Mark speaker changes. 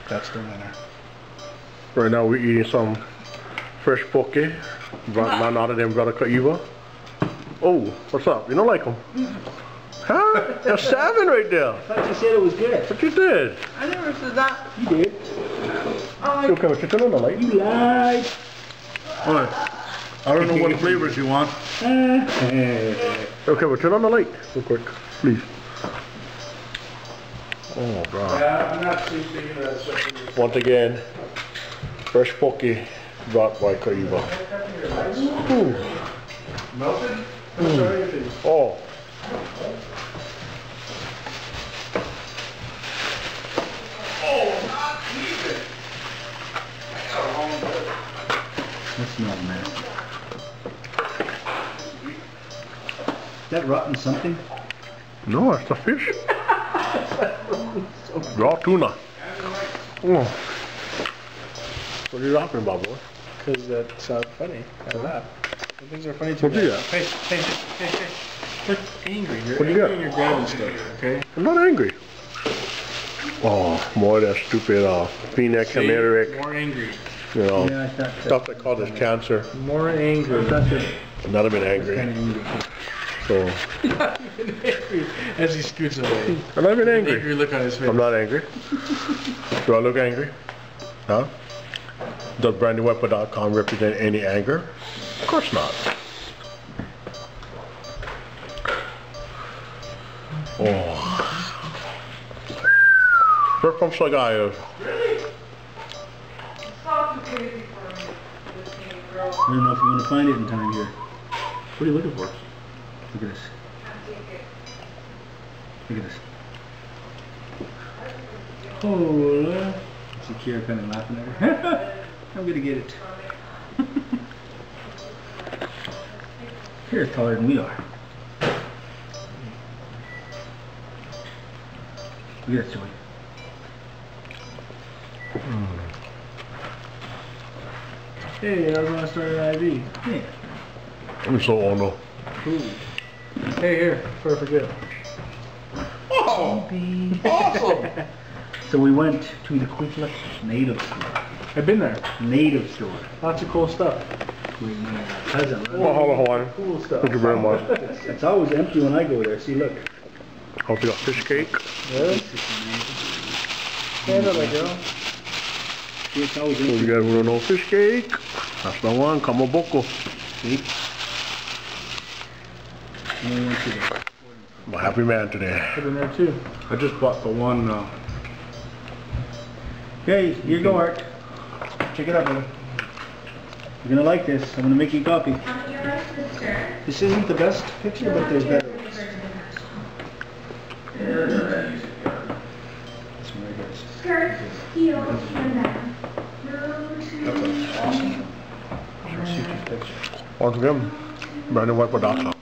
Speaker 1: That's the winner.
Speaker 2: Right now we're eating some fresh poke. None other than Brother Kaiva. Oh, what's up? You don't like them? Huh? That's 7 right there.
Speaker 1: I thought you said it was good.
Speaker 2: But you did.
Speaker 3: I never said that.
Speaker 1: You did.
Speaker 3: I
Speaker 2: Okay, but you turn on the light.
Speaker 1: You lied.
Speaker 2: Alright. I don't know what flavors you want. Okay, but turn on the light real quick, please. Oh, God.
Speaker 1: Yeah, I'm not too big of that stuff.
Speaker 2: Once again, fresh poke brought by Kaiva.
Speaker 1: Melted?
Speaker 2: Oh.
Speaker 1: That's not man. Is that rotten something?
Speaker 2: No, it's a fish. Raw tuna. Oh. What are you laughing about, boy?
Speaker 1: Because that's funny. I laugh. Things are funny to
Speaker 2: What
Speaker 1: me.
Speaker 2: do you got?
Speaker 1: Hey. Look angry. You're
Speaker 2: What do you got?
Speaker 1: angry and you're grabbing stuff, okay?
Speaker 2: I'm not angry. Oh, boy, that stupid peanut canary,
Speaker 1: More angry.
Speaker 2: you know,
Speaker 1: Yeah, I thought
Speaker 2: stuff they call this cancer.
Speaker 1: more angry.
Speaker 2: I've not been angry. So,
Speaker 1: As he scoots away.
Speaker 2: I've not been angry.
Speaker 1: Angry look on his face.
Speaker 2: I'm not angry. Do I look angry? Huh? Does BrandyWeapon.com represent any anger? Of course not. Oh. Where from Sagaya?
Speaker 3: Really? It's not too crazy for me. This game, girl.
Speaker 1: I don't know if you're going to find it in time here. What are you looking for? Look at this.
Speaker 3: Can't take it.
Speaker 1: Look at this. Oh, see Kiera kind of laughing at her. I'm going to get it. Kiera's taller than we are. Look at that, Joey. Hey, I was going to start an IV. Yeah.
Speaker 2: I'm so ono.
Speaker 1: Ooh. Hey, here, before I forget.
Speaker 2: Oh! Awesome!
Speaker 1: So we went to the Queensland Native Store. I've been there. Native Store. Lots of cool stuff. With my cousin. Right?
Speaker 2: Well, hold on.
Speaker 1: Cool stuff.
Speaker 2: Thank you very much.
Speaker 1: It's always empty when I go there. See, look.
Speaker 2: Hope you got fish cake.
Speaker 1: Yeah. Stand up, my girl. See, it's always
Speaker 2: So you
Speaker 1: empty.
Speaker 2: guys want to know fish cake? That's the one. Kamaboko.
Speaker 1: See? And we went to the...
Speaker 2: I'm a happy man today.
Speaker 1: Put in there too.
Speaker 2: I just bought the one.
Speaker 1: Okay, here you go, Art. Check it out, brother. You're gonna like this. I'm gonna make you a copy. This isn't the best picture, but there's better ones. This one right here.
Speaker 4: Skirt, heels, and then
Speaker 1: That's awesome. Sure, shoot your picture.
Speaker 2: Once again, BrandyWeapon.com.